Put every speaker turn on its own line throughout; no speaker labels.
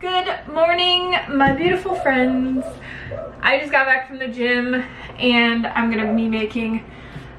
Good morning, my beautiful friends. I just got back from the gym and I'm gonna be making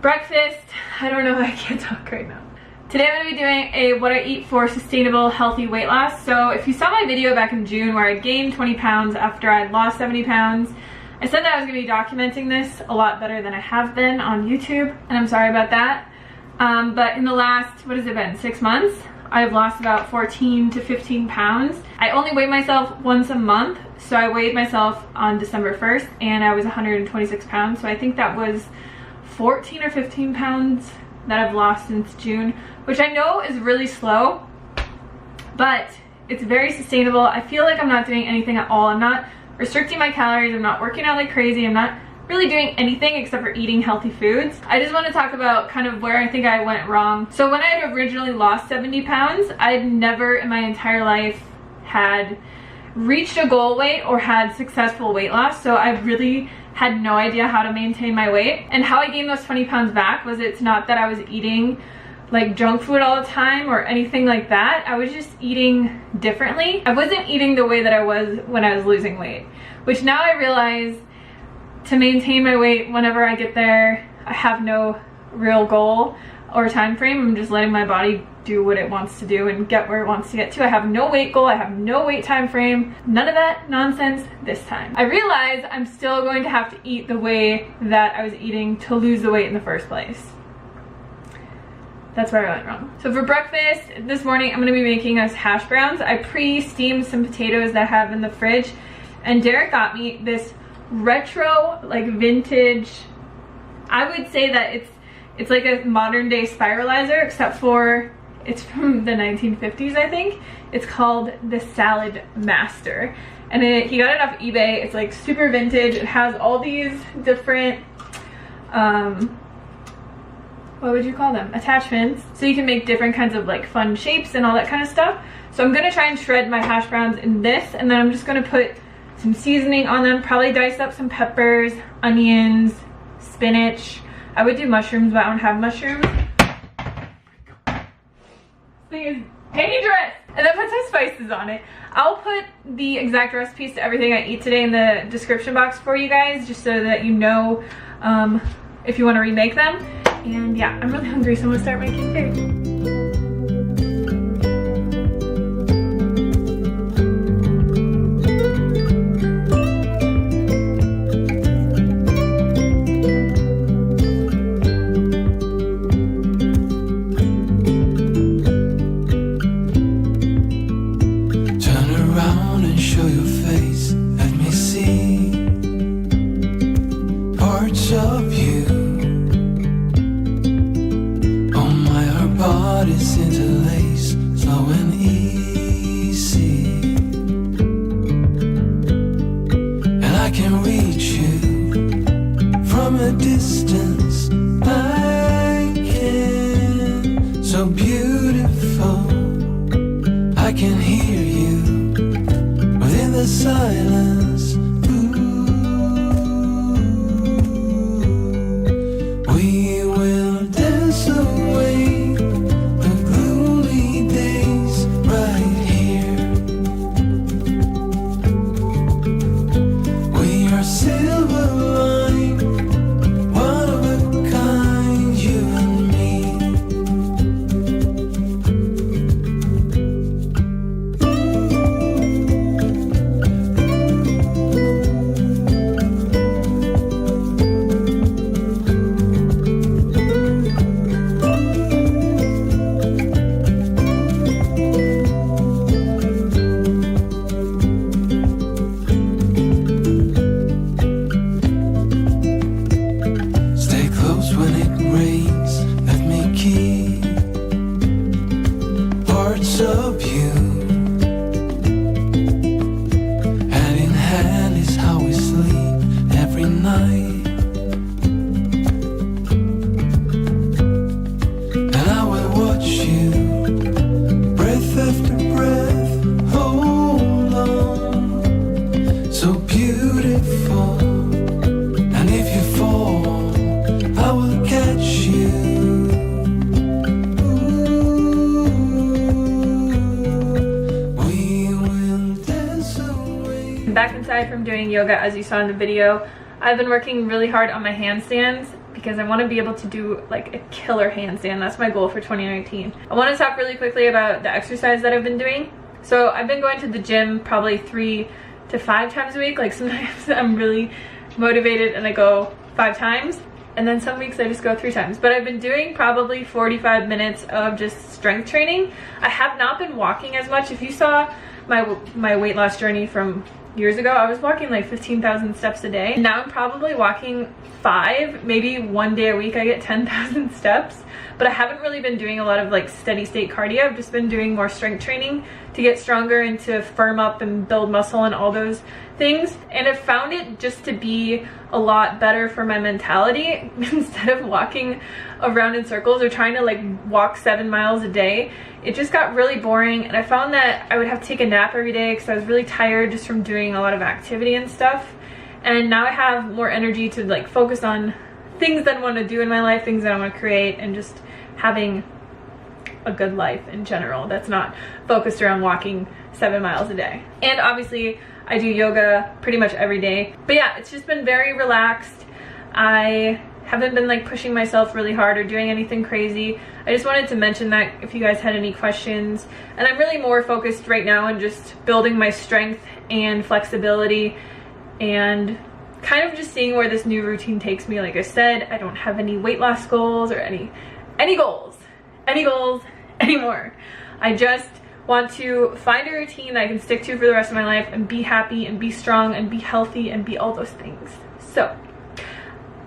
breakfast. I don't know, I can't talk right now. Today I'm gonna be doing a what I eat for sustainable healthy weight loss. So if you saw my video back in June where I gained 20 pounds after I'd lost 70 pounds, I said that I was gonna be documenting this a lot better than I have been on YouTube, and I'm sorry about that. But in the last, what has it been, 6 months? I've lost about 14 to 15 pounds. I only weigh myself once a month, so I weighed myself on December 1st and I was 126 pounds. So I think that was 14 or 15 pounds that I've lost since June, which I know is really slow, but it's very sustainable. I feel like I'm not doing anything at all. I'm not restricting my calories. I'm not working out like crazy. I'm not really doing anything except for eating healthy foods. I just want to talk about kind of where I think I went wrong. So when I had originally lost 70 pounds, I'd never in my entire life had reached a goal weight or had successful weight loss. So I really had no idea how to maintain my weight. And how I gained those 20 pounds back was, it's not that I was eating like junk food all the time or anything like that. I was just eating differently. I wasn't eating the way that I was when I was losing weight, which now I realize to maintain my weight whenever I get there, I have no real goal or time frame. I'm just letting my body do what it wants to do and get where it wants to get to. I have no weight goal, I have no weight time frame, none of that nonsense this time. I realize I'm still going to have to eat the way that I was eating to lose the weight in the first place. That's where I went wrong. So for breakfast this morning, I'm gonna be making us hash browns. I pre-steamed some potatoes that I have in the fridge, and Derek got me this retro, like vintage, I would say that it's like a modern day spiralizer, except for it's from the 1950s, I think. It's called the Salad Master, and he got it off eBay. It's like super vintage. It has all these different what would you call them, attachments, so you can make different kinds of like fun shapes and all that kind of stuff. So I'm gonna try and shred my hash browns in this, and then I'm just gonna put some seasoning on them, probably dice up some peppers, onions, spinach. I would do mushrooms, but I don't have mushrooms. This thing is dangerous! And then put some spices on it. I'll put the exact recipes to everything I eat today in the description box for you guys, just so that you know if you want to remake them. And yeah, I'm really hungry, so I'm gonna start making food. back inside from doing yoga, as you saw in the video. I've been working really hard on my handstands because I want to be able to do like a killer handstand. That's my goal for 2019. I want to talk really quickly about the exercise that I've been doing. So I've been going to the gym probably 3 to 5 times a week. Like sometimes I'm really motivated and I go 5 times, and then some weeks I just go 3 times. But I've been doing probably 45 minutes of just strength training. I have not been walking as much. If you saw my weight loss journey from years ago, I was walking like 15,000 steps a day. Now I'm probably walking 5, maybe 1 day a week I get 10,000 steps. But I haven't really been doing a lot of like steady state cardio. I've just been doing more strength training to get stronger and to firm up and build muscle and all those things. And I've found it just to be a lot better for my mentality. Instead of walking around in circles or trying to like walk 7 miles a day, it just got really boring. And I found that I would have to take a nap every day because I was really tired just from doing a lot of activity and stuff. And now I have more energy to like focus on things that I want to do in my life, things that I want to create, and just having a good life in general that's not focused around walking 7 miles a day. And obviously I do yoga pretty much every day. But yeah, it's just been very relaxed. I haven't been like pushing myself really hard or doing anything crazy. I just wanted to mention that if you guys had any questions. And I'm really more focused right now on just building my strength and flexibility and kind of just seeing where this new routine takes me. Like I said, I don't have any weight loss goals or any goals anymore. I just want to find a routine that I can stick to for the rest of my life and be happy and be strong and be healthy and be all those things. So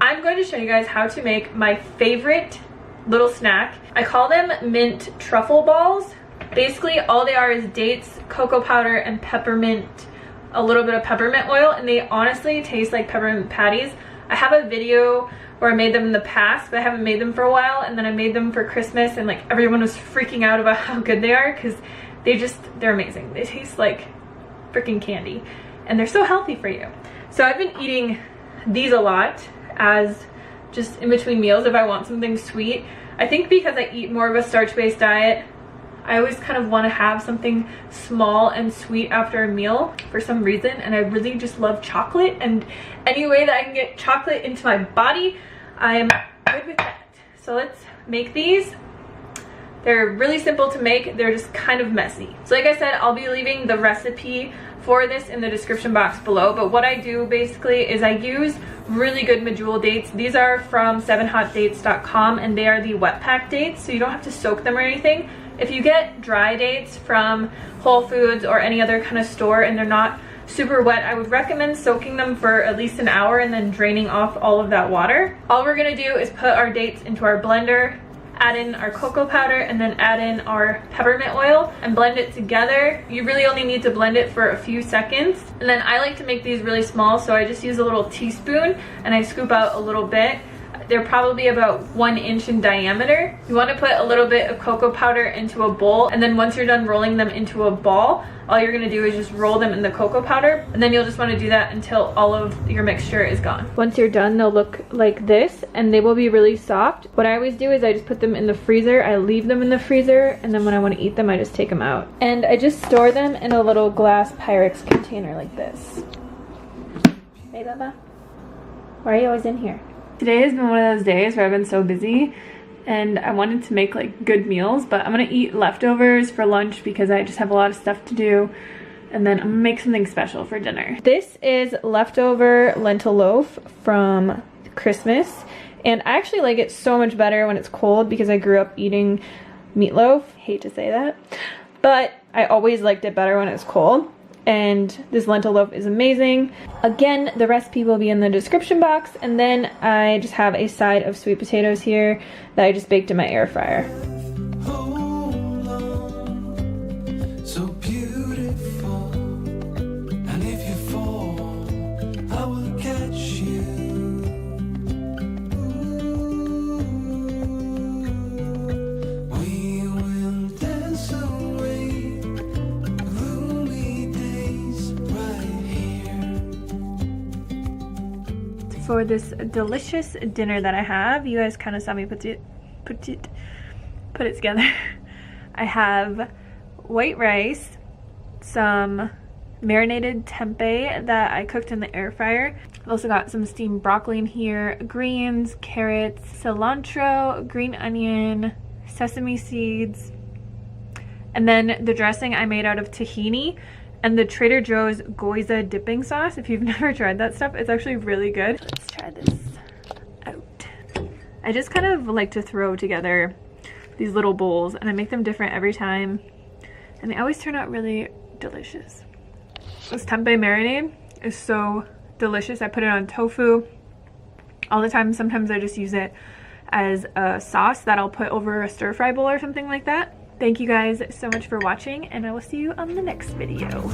I'm going to show you guys how to make my favorite little snack. I call them mint truffle balls. Basically all they are is dates, cocoa powder, and peppermint, a little bit of peppermint oil, and they honestly taste like peppermint patties. I have a video where I made them in the past, but I haven't made them for a while, and then I made them for Christmas, and like everyone was freaking out about how good they are because they're amazing. They taste like freaking candy and they're so healthy for you. So I've been eating these a lot as just in between meals if I want something sweet. I think because I eat more of a starch-based diet, I always kind of want to have something small and sweet after a meal for some reason, and I really just love chocolate, and any way that I can get chocolate into my body, I am good with that. So let's make these. They're really simple to make. They're just kind of messy. So like I said, I'll be leaving the recipe for this in the description box below, but what I do basically is I use really good medjool dates. These are from 7hotdates.com, and they are the wet pack dates, so you don't have to soak them or anything. If you get dry dates from Whole Foods or any other kind of store and they're not super wet, I would recommend soaking them for at least an hour and then draining off all of that water. All we're gonna do is put our dates into our blender, add in our cocoa powder, and then add in our peppermint oil and blend it together. You really only need to blend it for a few seconds. And then I like to make these really small, so I just use a little teaspoon and I scoop out a little bit. They're probably about 1 inch in diameter. You want to put a little bit of cocoa powder into a bowl, and then once you're done rolling them into a ball, all you're going to do is just roll them in the cocoa powder, and then you'll just want to do that until all of your mixture is gone. Once you're done, they'll look like this, and they will be really soft. What I always do is I just put them in the freezer. I leave them in the freezer, and then when I want to eat them, I just take them out. And I just store them in a little glass Pyrex container like this. Hey, Baba. Why are you always in here? Today has been one of those days where I've been so busy and I wanted to make like good meals, but I'm gonna eat leftovers for lunch because I just have a lot of stuff to do, and then I'm gonna make something special for dinner. This is leftover lentil loaf from Christmas, and I actually like it so much better when it's cold because I grew up eating meatloaf. Hate to say that, but I always liked it better when it's cold. And this lentil loaf is amazing. Again, the recipe will be in the description box, and then I just have a side of sweet potatoes here that I just baked in my air fryer. For this delicious dinner that I have, you guys kind of saw me put it together. I have white rice, some marinated tempeh that I cooked in the air fryer. I've also got some steamed broccoli in here, greens, carrots, cilantro, green onion, sesame seeds, and then the dressing I made out of tahini and the Trader Joe's Goiza dipping sauce. If you've never tried that stuff, it's actually really good. Let's try this out. I just kind of like to throw together these little bowls, and I make them different every time, and they always turn out really delicious. This tempeh marinade is so delicious. I put it on tofu all the time. Sometimes I just use it as a sauce that I'll put over a stir fry bowl or something like that. Thank you guys so much for watching, and I will see you on the next video.